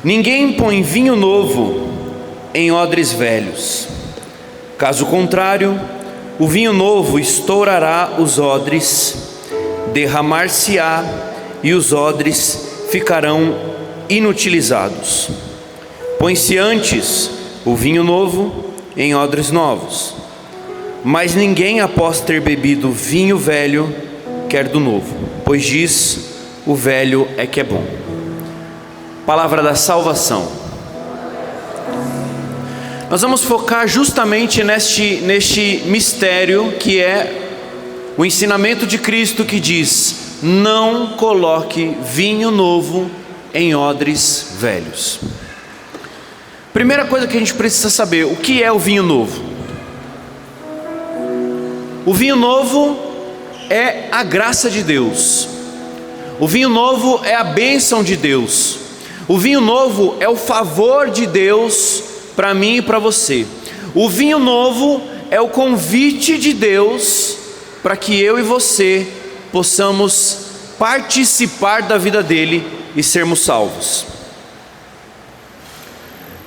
Ninguém põe vinho novo em odres velhos. Caso contrário, o vinho novo estourará os odres, derramar-se-á e os odres ficarão inutilizados. Põe-se antes o vinho novo em odres novos. Mas ninguém, após ter bebido vinho velho, quer do novo, pois diz: o velho é que é bom. Palavra da salvação. Nós vamos focar justamente neste mistério que é o ensinamento de Cristo, que diz: não coloque vinho novo em odres velhos. Primeira coisa que a gente precisa saber: o que é o vinho novo? O vinho novo é a graça de Deus. O vinho novo é a bênção de Deus. O vinho novo é o favor de Deus para mim e para você. O vinho novo é o convite de Deus para que eu e você possamos participar da vida dele e sermos salvos.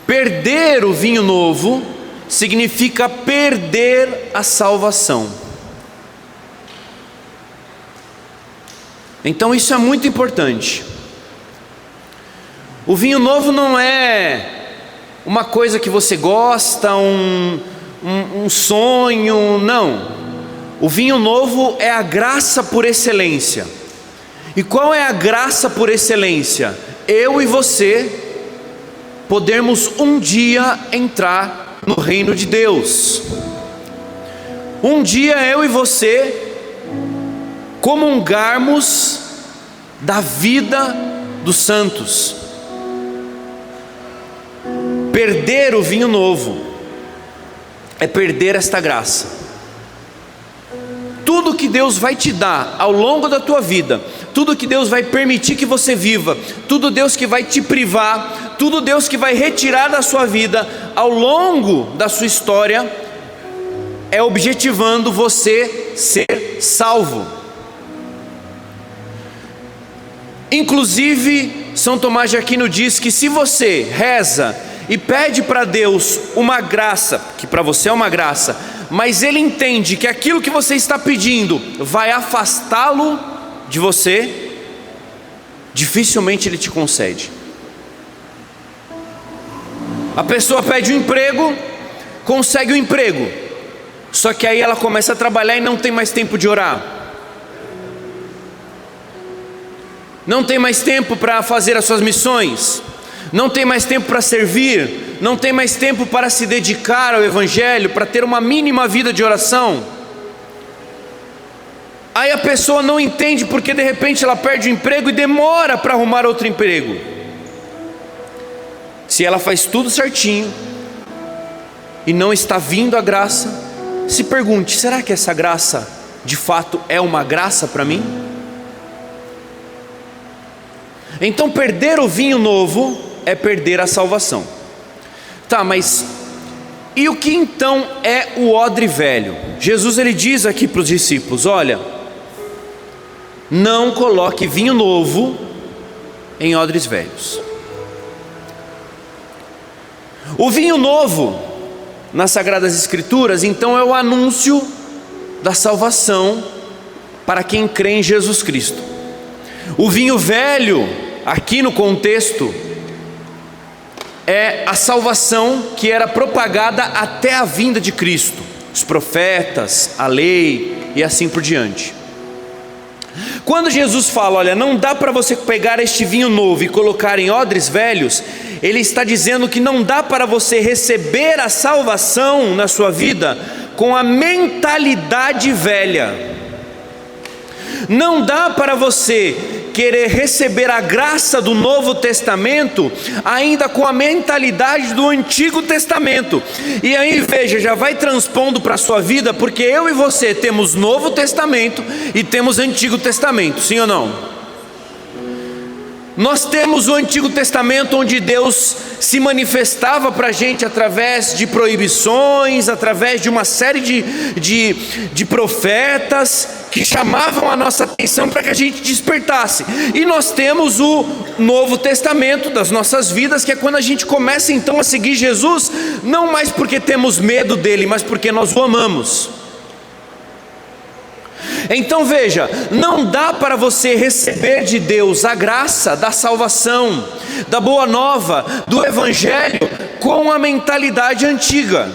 Perder o vinho novo significa perder a salvação. Então isso é muito importante. O vinho novo não é uma coisa que você gosta, um sonho, não. O vinho novo é a graça por excelência. E qual é a graça por excelência? Eu e você podermos um dia entrar no reino de Deus. Um dia eu e você comungarmos da vida dos santos. Perder o vinho novo é perder esta graça. Tudo que Deus vai te dar ao longo da tua vida, tudo que Deus vai permitir que você viva, tudo Deus que vai te privar, tudo Deus que vai retirar da sua vida ao longo da sua história, é objetivando você ser salvo. Inclusive, São Tomás de Aquino diz que se você reza e pede para Deus uma graça, que para você é uma graça, mas ele entende que aquilo que você está pedindo vai afastá-lo de você, dificilmente ele te concede. A pessoa pede um emprego, consegue um emprego, só que aí ela começa a trabalhar e não tem mais tempo de orar, não tem mais tempo para fazer as suas missões, não tem mais tempo para servir, não tem mais tempo para se dedicar ao Evangelho, para ter uma mínima vida de oração. Aí a pessoa não entende porque de repente ela perde o emprego e demora para arrumar outro emprego. Se ela faz tudo certinho e não está vindo a graça, se pergunte: será que essa graça de fato é uma graça para mim? Então perder o vinho novo é perder a salvação. Tá, mas e o que então é o odre velho? Jesus ele diz aqui para os discípulos: olha, não coloque vinho novo em odres velhos. O vinho novo nas Sagradas Escrituras então é o anúncio da salvação para quem crê em Jesus Cristo. O vinho velho, aqui no contexto, é a salvação que era propagada até a vinda de Cristo, os profetas, a lei e assim por diante. Quando Jesus fala: olha, não dá para você pegar este vinho novo e colocar em odres velhos, ele está dizendo que não dá para você receber a salvação na sua vida com a mentalidade velha. Não dá para você querer receber a graça do Novo Testamento ainda com a mentalidade do Antigo Testamento. E aí veja, já vai transpondo para a sua vida, porque eu e você temos Novo Testamento e temos Antigo Testamento, sim ou não? Nós temos o Antigo Testamento, onde Deus se manifestava para a gente através de proibições, através de uma série de profetas que chamavam a nossa atenção para que a gente despertasse. E nós temos o Novo Testamento das nossas vidas, que é quando a gente começa então a seguir Jesus, não mais porque temos medo dele, mas porque nós o amamos. Então veja, não dá para você receber de Deus a graça da salvação, da boa nova, do evangelho, com a mentalidade antiga.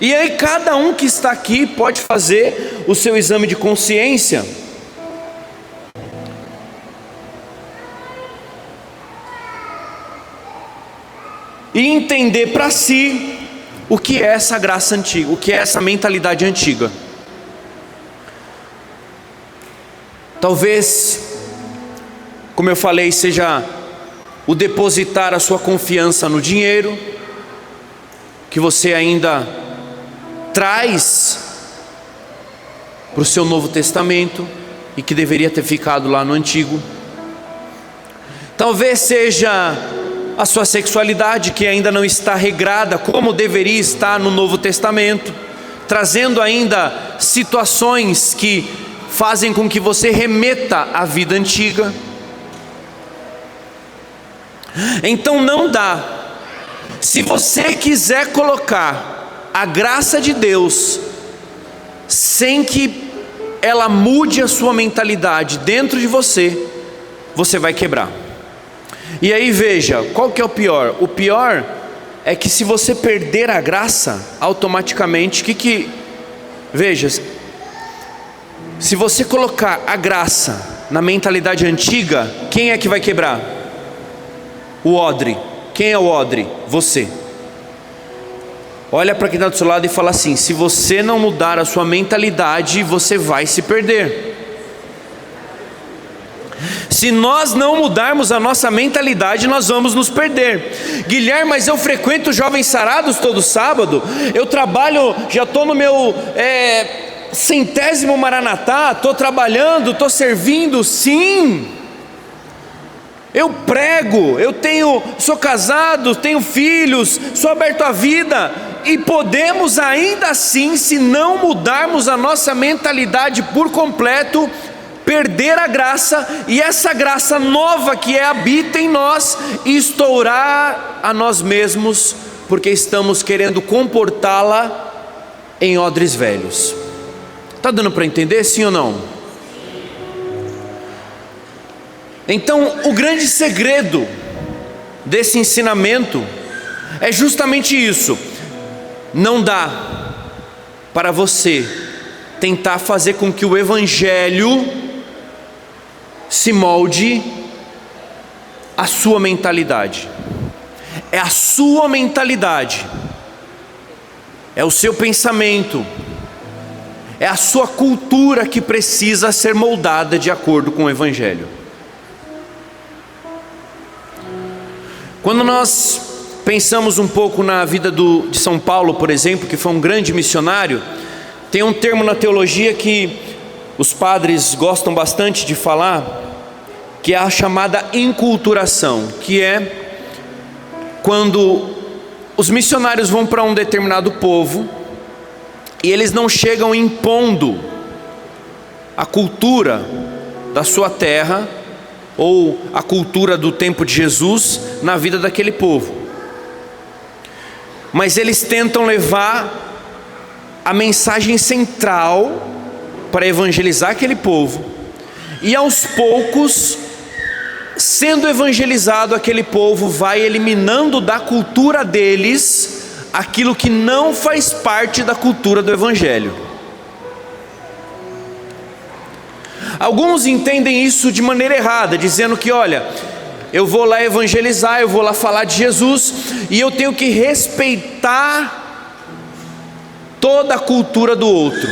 E aí cada um que está aqui pode fazer o seu exame de consciência. E entender para si o que é essa graça antiga, o que é essa mentalidade antiga. Talvez, como eu falei, seja o depositar a sua confiança no dinheiro, que você ainda traz para o seu Novo Testamento e que deveria ter ficado lá no Antigo. Talvez seja a sua sexualidade, que ainda não está regrada como deveria estar no Novo Testamento, trazendo ainda situações que fazem com que você remeta à vida antiga. Então não dá. Se você quiser colocar a graça de Deus sem que ela mude a sua mentalidade dentro de você, você vai quebrar. E aí veja, qual que é o pior? O pior é que se você perder a graça, automaticamente, veja, se você colocar a graça na mentalidade antiga, quem é que vai quebrar? O odre. Quem é o odre? Você. Olha para quem está do seu lado e fala assim: se você não mudar a sua mentalidade, você vai se perder. Se nós não mudarmos a nossa mentalidade, nós vamos nos perder. Guilherme, mas eu frequento Jovens Sarados todo sábado, eu trabalho, já estou no meu 100º Maranatá, estou trabalhando, estou servindo. Sim, eu prego, sou casado, tenho filhos, sou aberto à vida, e podemos ainda assim, se não mudarmos a nossa mentalidade por completo, perder a graça, e essa graça nova que habita em nós, estourar a nós mesmos, porque estamos querendo comportá-la em odres velhos. Está dando para entender, sim ou não? Então, o grande segredo desse ensinamento é justamente isso. Não dá para você tentar fazer com que o evangelho se molde a sua mentalidade. É a sua mentalidade, é o seu pensamento, é a sua cultura que precisa ser moldada de acordo com o evangelho. Quando nós pensamos um pouco na vida de São Paulo, por exemplo, que foi um grande missionário, tem um termo na teologia que os padres gostam bastante de falar, que é a chamada enculturação, que é quando os missionários vão para um determinado povo e eles não chegam impondo a cultura da sua terra ou a cultura do tempo de Jesus na vida daquele povo, mas eles tentam levar a mensagem central para evangelizar aquele povo, e aos poucos, sendo evangelizado, aquele povo vai eliminando da cultura deles aquilo que não faz parte da cultura do evangelho. Alguns entendem isso de maneira errada, dizendo que, olha, eu vou lá evangelizar, eu vou lá falar de Jesus, e eu tenho que respeitar toda a cultura do outro.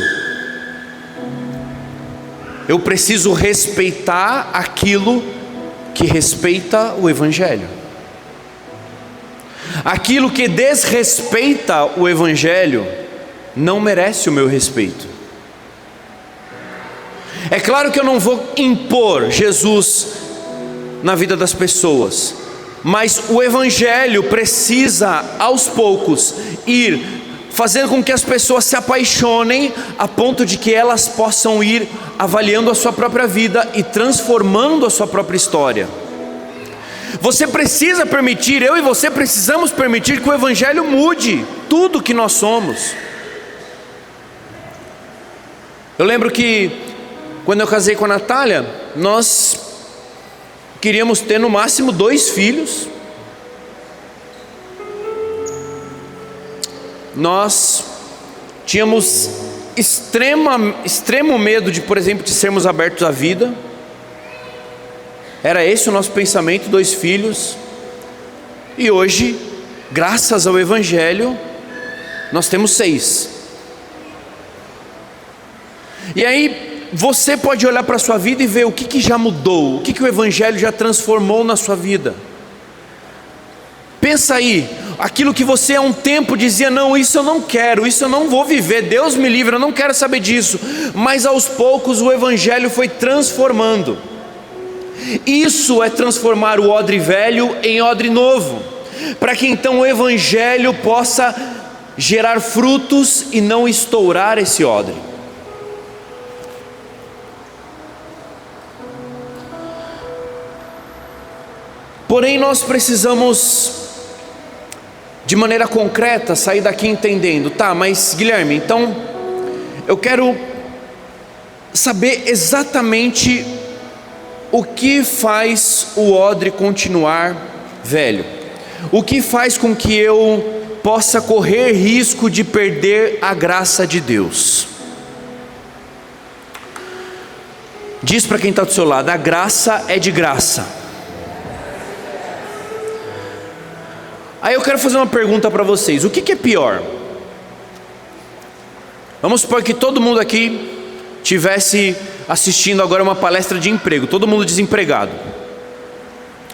Eu preciso respeitar aquilo que respeita o evangelho. Aquilo que desrespeita o evangelho não merece o meu respeito. É claro que eu não vou impor Jesus na vida das pessoas, mas o Evangelho precisa aos poucos ir fazendo com que as pessoas se apaixonem a ponto de que elas possam ir avaliando a sua própria vida e transformando a sua própria história. Você precisa permitir, eu e você precisamos permitir que o Evangelho mude tudo que nós somos. Eu lembro que quando eu casei com a Natália, nós queríamos ter no máximo 2 filhos. Nós tínhamos extremo medo de, por exemplo, de sermos abertos à vida. Era esse o nosso pensamento, 2 filhos. E hoje, graças ao Evangelho, nós temos 6. E aí, você pode olhar para a sua vida e ver o que já mudou, o que o Evangelho já transformou na sua vida. Pensa aí, aquilo que você há um tempo dizia, não, isso eu não quero, isso eu não vou viver, Deus me livre, eu não quero saber disso. Mas aos poucos o Evangelho foi transformando. Isso é transformar o odre velho em odre novo, para que então o Evangelho possa gerar frutos e não estourar esse odre. Porém, nós precisamos, de maneira concreta, sair daqui entendendo, tá, mas Guilherme, então eu quero saber exatamente o que faz o odre continuar velho, o que faz com que eu possa correr risco de perder a graça de Deus. Diz para quem está do seu lado, a graça é de graça. Aí eu quero fazer uma pergunta para vocês, o que é pior? Vamos supor que todo mundo aqui tivesse assistindo agora uma palestra de emprego, todo mundo desempregado,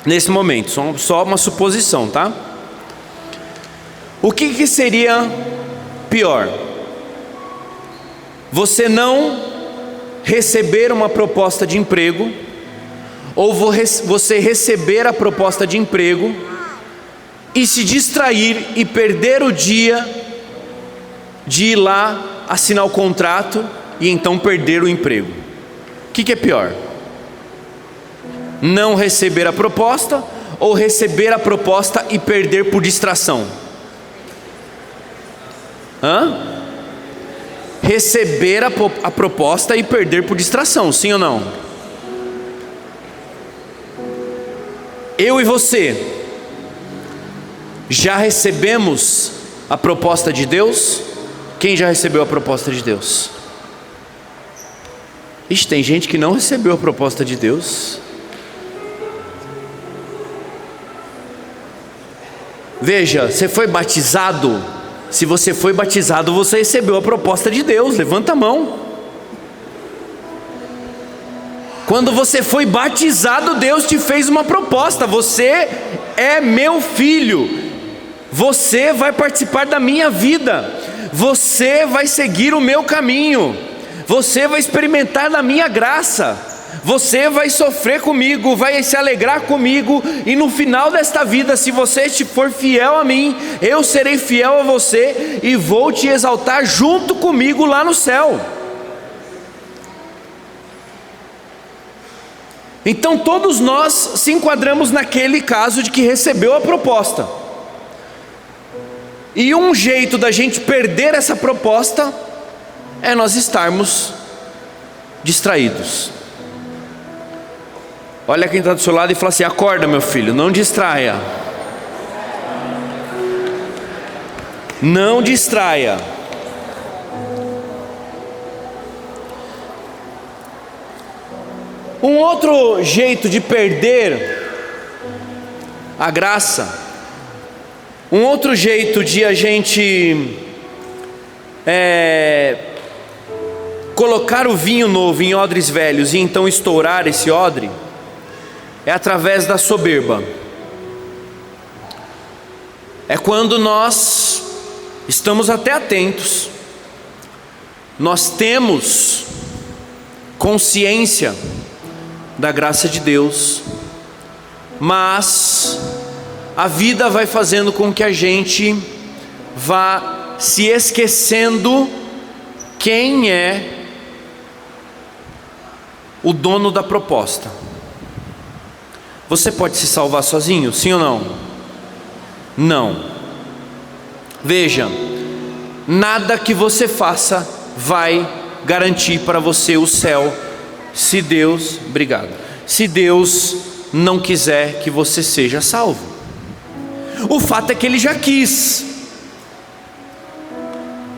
nesse momento, só uma suposição, tá? O que seria pior? Você não receber uma proposta de emprego, ou você receber a proposta de emprego e se distrair e perder o dia de ir lá assinar o contrato e então perder o emprego? O que é pior? Não receber a proposta ou receber a proposta e perder por distração? Receber a proposta e perder por distração, sim ou não? Eu e você já recebemos a proposta de Deus? Quem já recebeu a proposta de Deus? Ixi, tem gente que não recebeu a proposta de Deus. Veja, você foi batizado? Se você foi batizado, você recebeu a proposta de Deus. Levanta a mão. Quando você foi batizado, Deus te fez uma proposta. Você é meu filho. Você vai participar da minha vida. Você vai seguir o meu caminho. Você vai experimentar da minha graça. Você vai sofrer comigo, vai se alegrar comigo. E no final desta vida, se você for fiel a mim, eu serei fiel a você e vou te exaltar junto comigo lá no céu. Então todos nós se enquadramos naquele caso de que recebeu a proposta. E um jeito da gente perder essa proposta é nós estarmos distraídos. Olha quem está do seu lado e fala assim: acorda, meu filho, não distraia. Não distraia. Um outro jeito de perder a graça, um outro jeito de a gente colocar o vinho novo em odres velhos e então estourar esse odre, é através da soberba. É quando nós estamos até atentos, nós temos consciência da graça de Deus, mas a vida vai fazendo com que a gente vá se esquecendo quem é o dono da proposta. Você pode se salvar sozinho, sim ou não? Não. Veja, nada que você faça vai garantir para você o céu, se Deus não quiser que você seja salvo. O fato é que Ele já quis.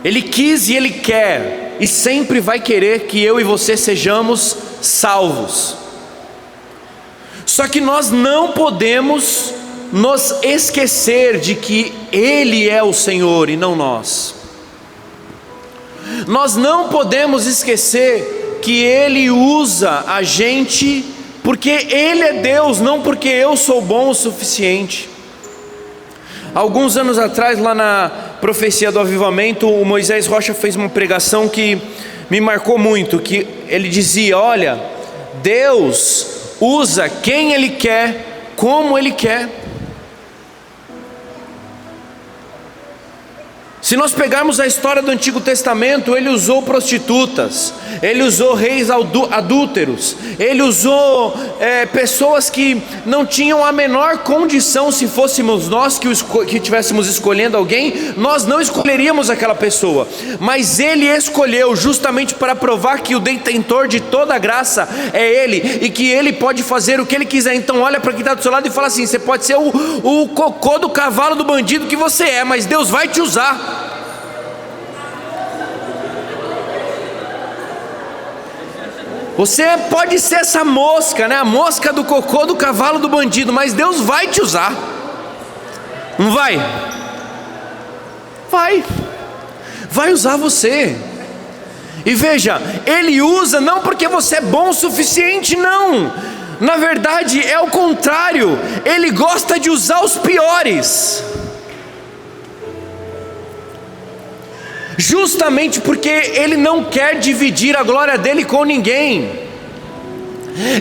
Ele quis e Ele quer, e sempre vai querer que eu e você sejamos salvos. Só que nós não podemos nos esquecer de que Ele é o Senhor e não nós. Nós não podemos esquecer que Ele usa a gente porque Ele é Deus, não porque eu sou bom o suficiente. Alguns anos atrás, lá na Profecia do Avivamento, o Moisés Rocha fez uma pregação que me marcou muito, que ele dizia: olha, Deus usa quem Ele quer, como Ele quer. Se nós pegarmos a história do Antigo Testamento, Ele usou prostitutas, Ele usou reis adúlteros, Ele usou pessoas que não tinham a menor condição. Se fôssemos nós que estivéssemos escolhendo alguém, nós não escolheríamos aquela pessoa, mas Ele escolheu justamente para provar que o detentor de toda a graça é Ele, e que Ele pode fazer o que Ele quiser. Então olha para quem está do seu lado e fala assim: você pode ser o cocô do cavalo do bandido que você é, mas Deus vai te usar. Você pode ser essa mosca, né? A mosca do cocô do cavalo do bandido, mas Deus vai te usar. Não vai? Vai usar você. E veja, Ele usa não porque você é bom o suficiente, não. Na verdade é o contrário. Ele gosta de usar os piores, justamente porque Ele não quer dividir a glória dEle com ninguém.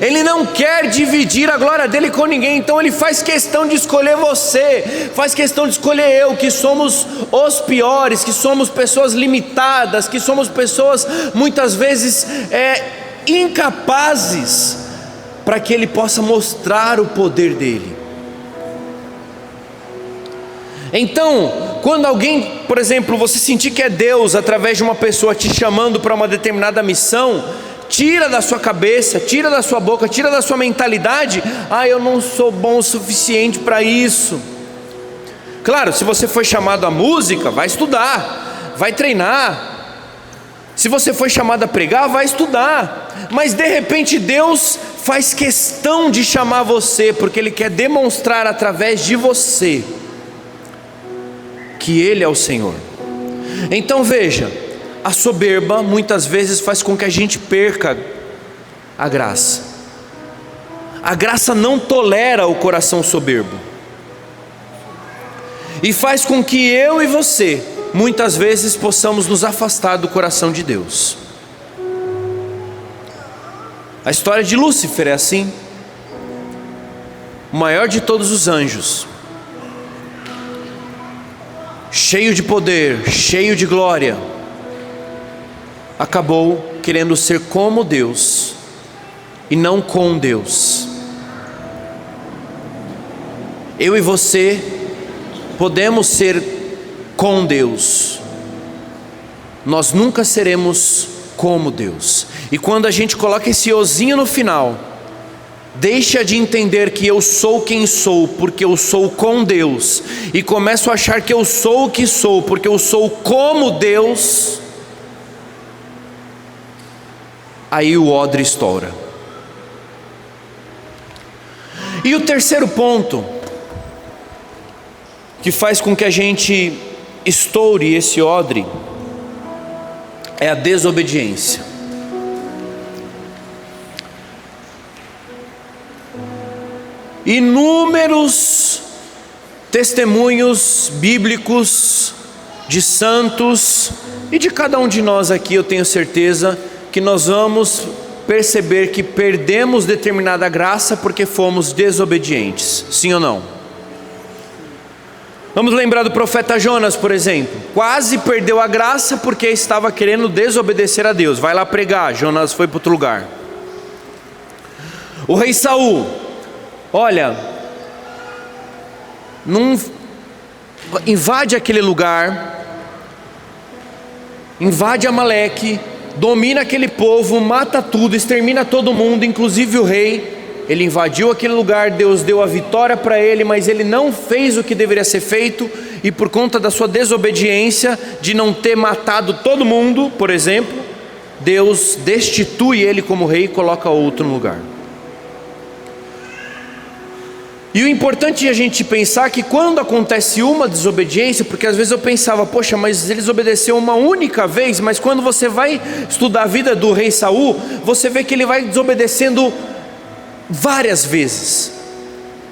Ele não quer dividir a glória dEle com ninguém. Então Ele faz questão de escolher você, faz questão de escolher eu, que somos os piores, que somos pessoas limitadas, que somos pessoas muitas vezes incapazes, para que Ele possa mostrar o poder dEle. Então, quando alguém, por exemplo, você sentir que é Deus através de uma pessoa te chamando para uma determinada missão, tira da sua cabeça, tira da sua boca, tira da sua mentalidade: eu não sou bom o suficiente para isso. Claro, se você foi chamado à música, vai estudar, vai treinar. Se você foi chamado a pregar, vai estudar. Mas de repente Deus faz questão de chamar você, porque Ele quer demonstrar através de você que Ele é o Senhor. Então veja, a soberba muitas vezes faz com que a gente perca a graça. A graça não tolera o coração soberbo, e faz com que eu e você muitas vezes possamos nos afastar do coração de Deus. A história de Lúcifer é assim. O maior de todos os anjos, cheio de poder, cheio de glória, acabou querendo ser como Deus e não com Deus. Eu e você podemos ser com Deus, nós nunca seremos como Deus. E quando a gente coloca esse ozinho no final, deixa de entender que eu sou quem sou porque eu sou com Deus, e começo a achar que eu sou o que sou porque eu sou como Deus, aí o odre estoura. E o terceiro ponto que faz com que a gente estoure esse odre é a desobediência. Inúmeros testemunhos bíblicos de santos e de cada um de nós aqui, eu tenho certeza que nós vamos perceber que perdemos determinada graça porque fomos desobedientes. Sim ou não? Vamos lembrar do profeta Jonas, por exemplo. Quase perdeu a graça porque estava querendo desobedecer a Deus. Vai lá pregar, Jonas foi para outro lugar. O rei Saul, olha, invade aquele lugar, invade Amaleque, domina aquele povo, mata tudo, extermina todo mundo, inclusive o rei. Ele invadiu aquele lugar, Deus deu a vitória para ele, mas ele não fez o que deveria ser feito, e por conta da sua desobediência, de não ter matado todo mundo, por exemplo, Deus destitui ele como rei e coloca outro no lugar. E o importante é a gente pensar que quando acontece uma desobediência, porque às vezes eu pensava, poxa, mas ele desobedeceu uma única vez, mas quando você vai estudar a vida do rei Saul, você vê que ele vai desobedecendo várias vezes,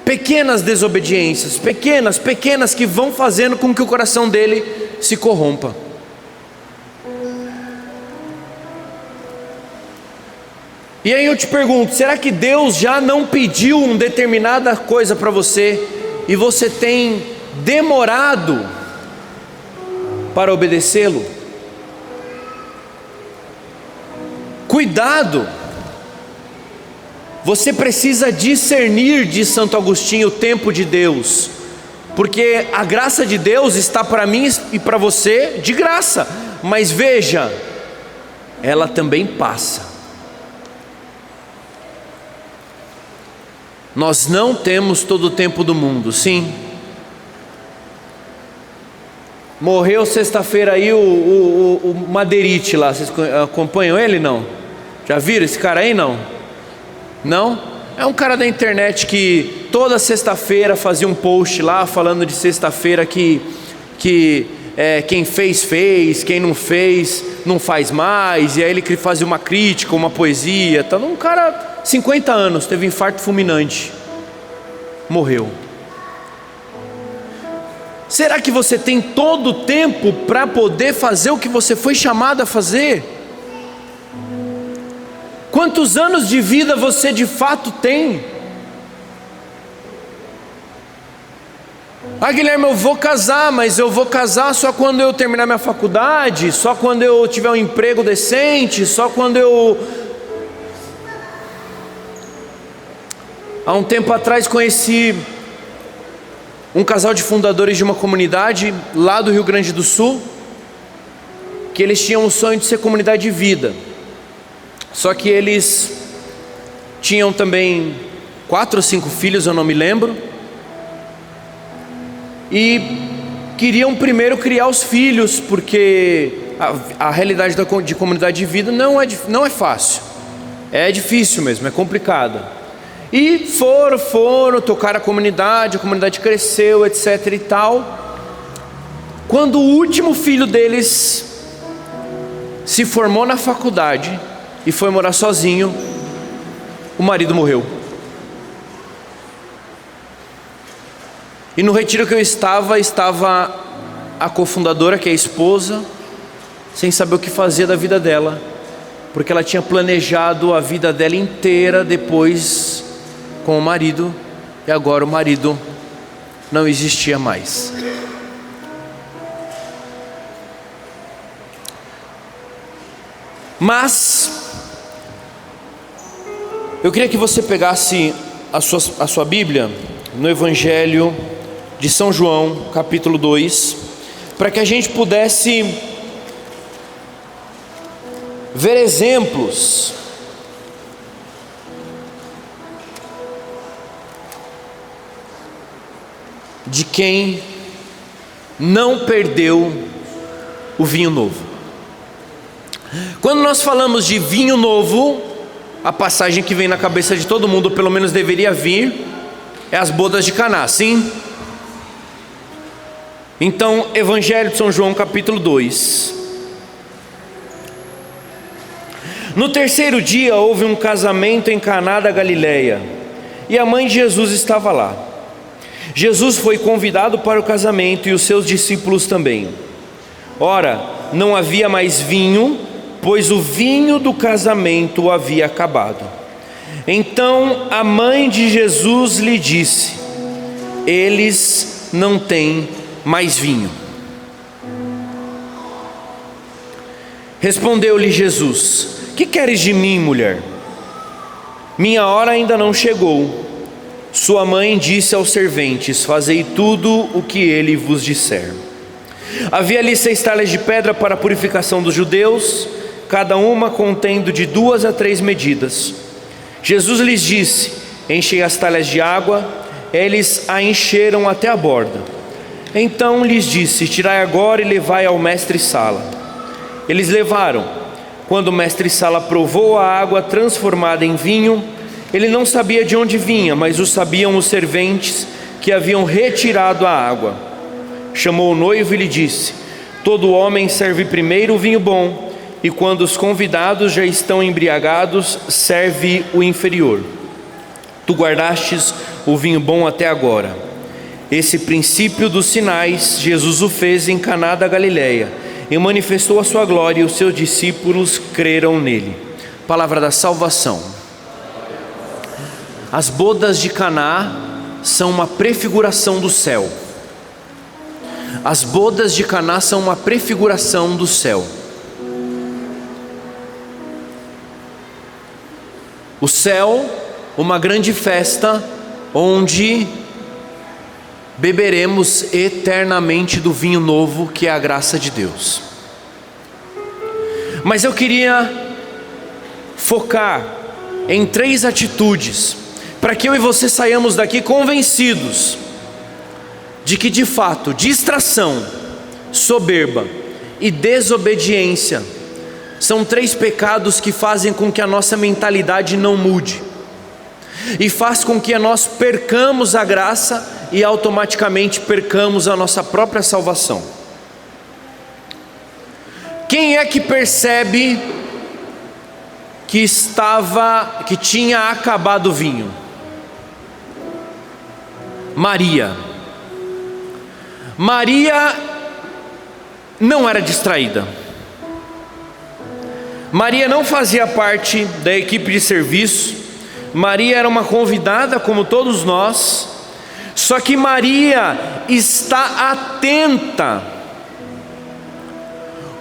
pequenas desobediências, pequenas que vão fazendo com que o coração dele se corrompa. E aí eu te pergunto, será que Deus já não pediu uma determinada coisa para você e você tem demorado para obedecê-lo? Cuidado! Você precisa discernir, diz Santo Agostinho, o tempo de Deus, porque a graça de Deus está para mim e para você de graça, mas veja, ela também passa. Nós não temos todo o tempo do mundo, sim. Morreu sexta-feira aí o Madeirite lá, vocês acompanham ele não? Já viram esse cara aí não? Não? É um cara da internet que toda sexta-feira fazia um post lá falando de sexta-feira que quem fez, quem não fez não faz mais, e aí ele fazia uma crítica, uma poesia, tá? Um cara, 50 anos, teve infarto fulminante, morreu. Será que você tem todo o tempo para poder fazer o que você foi chamado a fazer? Quantos anos de vida você de fato tem? Ah, Guilherme, eu vou casar, mas eu vou casar só quando eu terminar minha faculdade, só quando eu tiver um emprego decente, só quando eu... Há um tempo atrás conheci um casal de fundadores de uma comunidade lá do Rio Grande do Sul, que eles tinham o sonho de ser comunidade de vida. Só que eles tinham também 4 ou 5 filhos, eu não me lembro, e queriam primeiro criar os filhos, porque a realidade de comunidade de vida não é fácil, é difícil mesmo, é complicada. E foram, tocaram a comunidade cresceu, etc e tal. Quando o último filho deles se formou na faculdade e foi morar sozinho, o marido morreu. E no retiro que eu estava a cofundadora, que é a esposa, sem saber o que fazer da vida dela, porque ela tinha planejado a vida dela inteira depois com o marido, e agora o marido não existia mais. Mas eu queria que você pegasse a sua Bíblia no Evangelho de São João, capítulo 2, para que a gente pudesse ver exemplos de quem não perdeu o vinho novo. Quando nós falamos de vinho novo, a passagem que vem na cabeça de todo mundo, pelo menos deveria vir, é as bodas de Caná, sim? Então, Evangelho de São João, capítulo 2. No terceiro dia houve um casamento em Caná da Galileia, e a mãe de Jesus estava lá. Jesus foi convidado para o casamento e os seus discípulos também. Ora, não havia mais vinho, pois o vinho do casamento havia acabado. Então a mãe de Jesus lhe disse: eles não têm mais vinho. Respondeu-lhe Jesus: que queres de mim, mulher? Minha hora ainda não chegou. Sua mãe disse aos serventes: fazei tudo o que ele vos disser. Havia ali 6 talhas de pedra para a purificação dos judeus, cada uma contendo de 2 a 3 medidas. Jesus lhes disse: enchei as talhas de água. Eles a encheram até a borda. Então lhes disse: tirai agora e levai ao mestre-sala. Eles levaram. Quando o mestre-sala provou a água transformada em vinho, ele não sabia de onde vinha, mas o sabiam os serventes que haviam retirado a água. Chamou o noivo e lhe disse: todo homem serve primeiro o vinho bom, e quando os convidados já estão embriagados, serve o inferior. Tu guardastes o vinho bom até agora. Esse princípio dos sinais Jesus o fez em Caná da Galileia, e manifestou a sua glória, e os seus discípulos creram nele. Palavra da salvação. As bodas de Caná são uma prefiguração do céu. As bodas de Caná são uma prefiguração do céu. O céu, uma grande festa onde beberemos eternamente do vinho novo, que é a graça de Deus. Mas eu queria focar em 3 atitudes, para que eu e você saiamos daqui convencidos de que de fato distração, soberba e desobediência são 3 pecados que fazem com que a nossa mentalidade não mude, e faz com que nós percamos a graça e automaticamente percamos a nossa própria salvação. Quem é que percebe que tinha acabado o vinho? Maria. Maria não era distraída. Maria não fazia parte da equipe de serviço. Maria era uma convidada como todos nós. Só que Maria está atenta,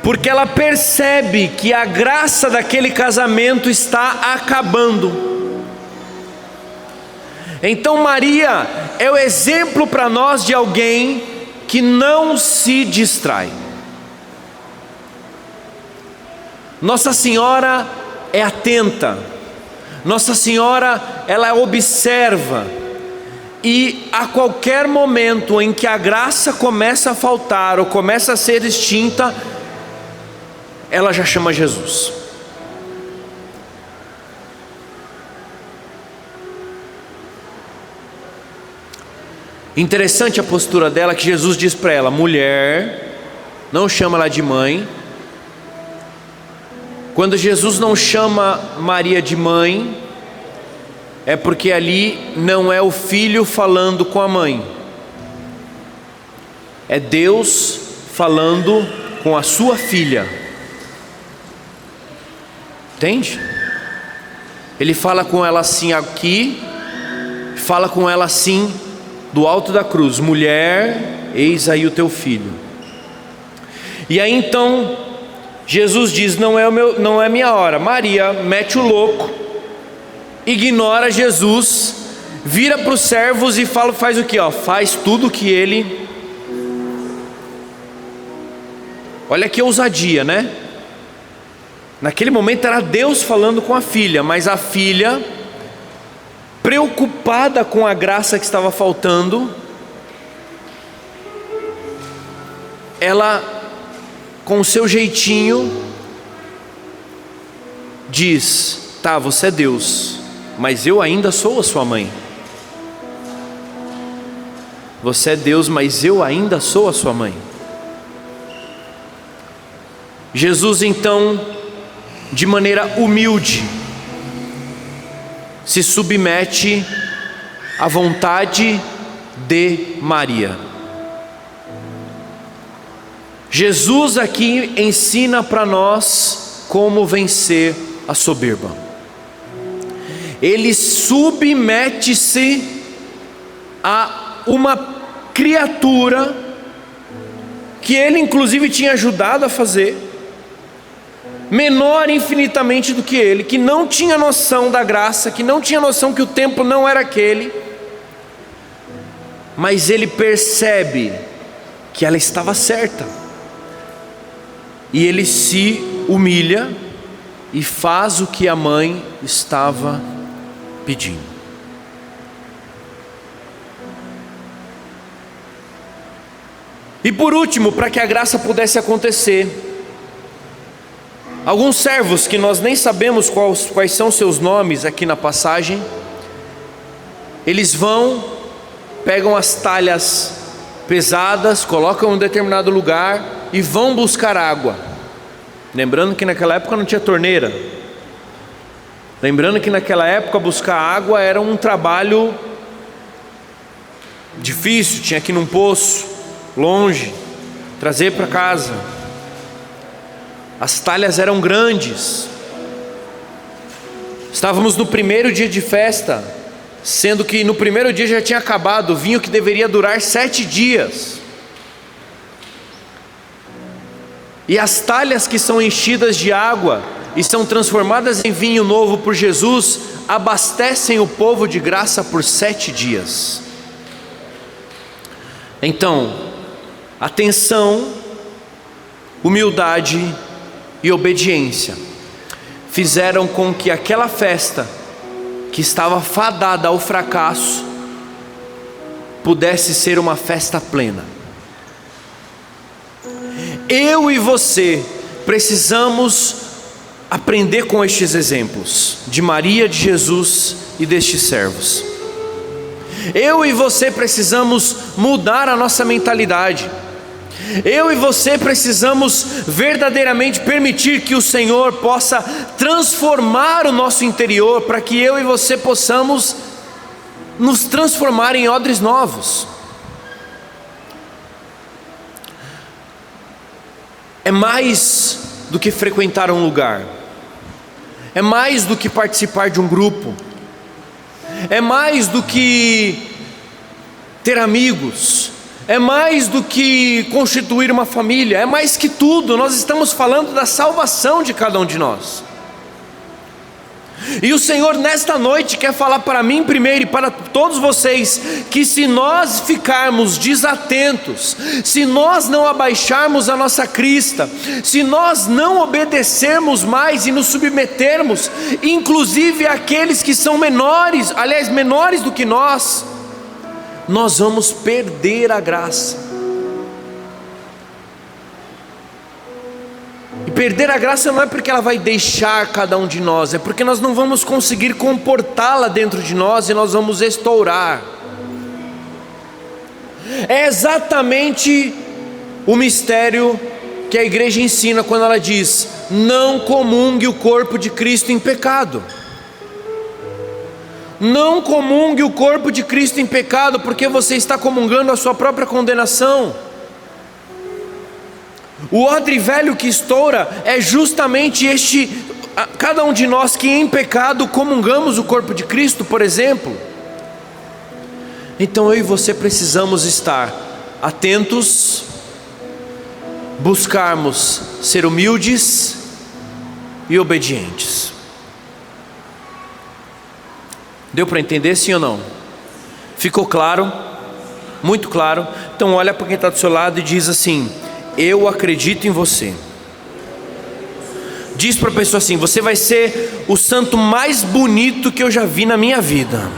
porque ela percebe que a graça daquele casamento está acabando. Então Maria é o exemplo para nós de alguém que não se distrai. Nossa Senhora é atenta. Nossa Senhora, ela observa. E a qualquer momento em que a graça começa a faltar ou começa a ser extinta, ela já chama Jesus. Interessante a postura dela, que Jesus diz para ela: mulher, não chama ela de mãe. Quando Jesus não chama Maria de mãe, é porque ali não é o filho falando com a mãe, é Deus falando com a sua filha. Entende? Ele fala com ela assim aqui, fala com ela assim do alto da cruz: mulher, eis aí o teu filho. E aí então Jesus diz: não é minha hora. Maria mete o louco, ignora Jesus, vira para os servos e faz o que? Faz tudo o que ele... Olha que ousadia, né? Naquele momento era Deus falando com a filha, mas a filha, preocupada com a graça que estava faltando, ela, com o seu jeitinho, diz: tá, você é Deus, mas eu ainda sou a sua mãe. Você é Deus, mas eu ainda sou a sua mãe. Jesus então, de maneira humilde, se submete à vontade de Maria. Jesus aqui ensina para nós como vencer a soberba. Ele submete-se a uma criatura que ele inclusive tinha ajudado a fazer, menor infinitamente do que ele, que não tinha noção da graça, que não tinha noção que o tempo não era aquele, mas ele percebe que ela estava certa, e ele se humilha e faz o que a mãe estava pedindo. E por último, para que a graça pudesse acontecer, alguns servos que nós nem sabemos quais são seus nomes aqui na passagem, eles vão, pegam as talhas pesadas, colocam em um determinado lugar e vão buscar água. Lembrando que naquela época não tinha torneira. Lembrando que naquela época buscar água era um trabalho difícil, tinha que ir num poço longe, trazer para casa. As talhas eram grandes. Estávamos no primeiro dia de festa, sendo que no primeiro dia já tinha acabado o vinho que deveria durar 7 dias. E as talhas que são enchidas de água e são transformadas em vinho novo por Jesus, abastecem o povo de graça por 7 dias. Então, atenção, humildade e obediência fizeram com que aquela festa, que estava fadada ao fracasso, pudesse ser uma festa plena. Eu e você precisamos aprender com estes exemplos de Maria, de Jesus e destes servos. Eu e você precisamos mudar a nossa mentalidade. Eu e você precisamos verdadeiramente permitir que o Senhor possa transformar o nosso interior, para que eu e você possamos nos transformar em odres novos. É mais do que frequentar um lugar, é mais do que participar de um grupo, é mais do que ter amigos, é mais do que constituir uma família, é mais que tudo. Nós estamos falando da salvação de cada um de nós. E o Senhor nesta noite quer falar para mim primeiro e para todos vocês, que se nós ficarmos desatentos, se nós não abaixarmos a nossa crista, se nós não obedecermos mais e nos submetermos, inclusive àqueles que são menores, aliás, menores do que nós vamos perder a graça. E perder a graça não é porque ela vai deixar cada um de nós, é porque nós não vamos conseguir comportá-la dentro de nós e nós vamos estourar. É exatamente o mistério que a igreja ensina quando ela diz: não comungue o corpo de Cristo em pecado. Não comungue o corpo de Cristo em pecado, porque você está comungando a sua própria condenação. O odre velho que estoura é justamente cada um de nós que em pecado comungamos o corpo de Cristo, por exemplo. Então eu e você precisamos estar atentos, buscarmos ser humildes e obedientes. Deu para entender, sim ou não? Ficou claro? Muito claro? Então olha para quem está do seu lado e diz assim: eu acredito em você. Diz para a pessoa assim: você vai ser o santo mais bonito que eu já vi na minha vida.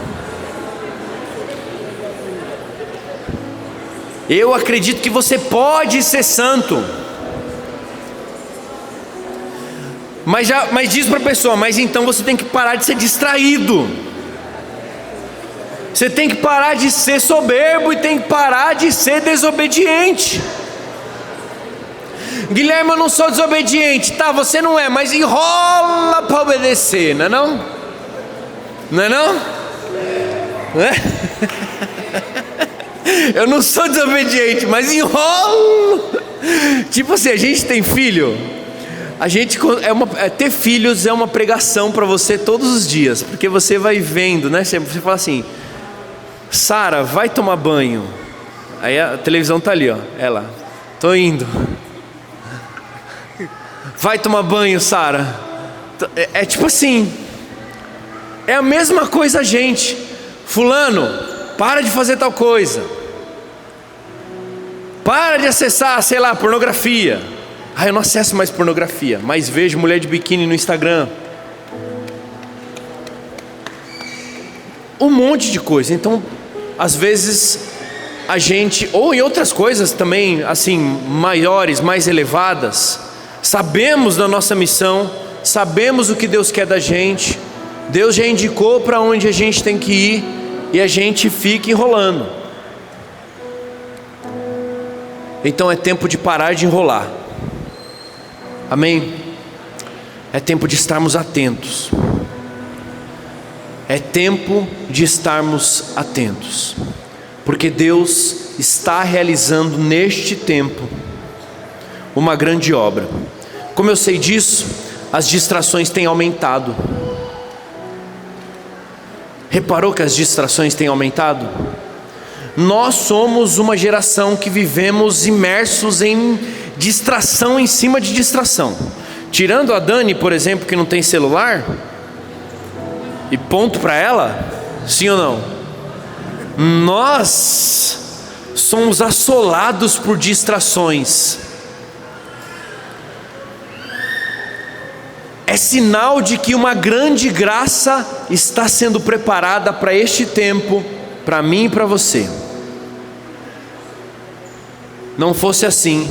Eu acredito que você pode ser santo. Mas diz para a pessoa: mas então você tem que parar de ser distraído. Você tem que parar de ser soberbo e tem que parar de ser desobediente. Guilherme, eu não sou desobediente. Tá, você não é, mas enrola para obedecer, não é não? Não é não? Não é? Eu não sou desobediente, mas enrolo. Tipo assim, a gente tem filho, ter filhos é uma pregação para você todos os dias, porque você vai vendo, né? Você fala assim: Sara, vai tomar banho. Aí a televisão tá ali, ó. Ela, tô indo. Vai tomar banho, Sara. É tipo assim. É a mesma coisa, gente. Fulano, para de fazer tal coisa. Para de acessar, sei lá, pornografia. Eu não acesso mais pornografia, mas vejo mulher de biquíni no Instagram. Um monte de coisa. Então, às vezes a gente, ou em outras coisas também, assim, maiores, mais elevadas, sabemos da nossa missão, sabemos o que Deus quer da gente, Deus já indicou para onde a gente tem que ir, e a gente fica enrolando. Então é tempo de parar de enrolar. Amém? É tempo de estarmos atentos. É tempo de estarmos atentos, porque Deus está realizando neste tempo uma grande obra. Como eu sei disso? As distrações têm aumentado. Reparou que as distrações têm aumentado? Nós somos uma geração que vivemos imersos em distração em cima de distração. Tirando a Dani, por exemplo, que não tem celular, e ponto para ela, sim ou não? Nós somos assolados por distrações. É sinal de que uma grande graça está sendo preparada para este tempo, para mim e para você. Não fosse assim,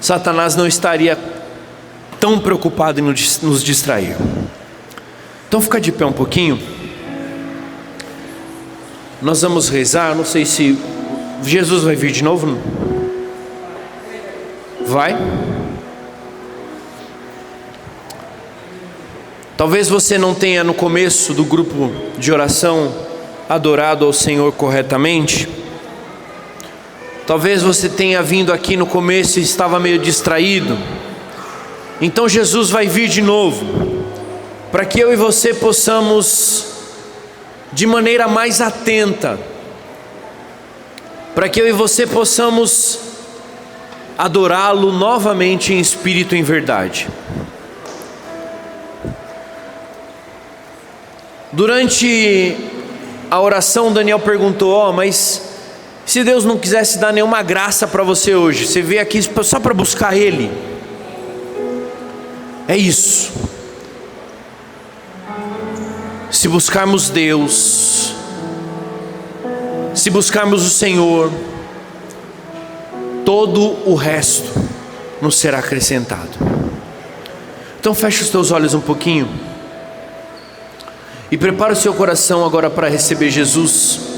Satanás não estaria tão preocupado em nos distrair. Então fica de pé um pouquinho. Nós vamos rezar. Não sei se Jesus vai vir de novo. Vai? Talvez você não tenha no começo do grupo de oração adorado ao Senhor corretamente. Talvez você tenha vindo aqui no começo e estava meio distraído. Então Jesus vai vir de novo, para que eu e você possamos, de maneira mais atenta, para que eu e você possamos adorá-lo novamente em espírito e em verdade. Durante a oração, Daniel perguntou: mas se Deus não quisesse dar nenhuma graça para você hoje, você veio aqui só para buscar Ele? É isso. Se buscarmos Deus, se buscarmos o Senhor, todo o resto nos será acrescentado. Então feche os teus olhos um pouquinho e prepara o seu coração agora para receber Jesus.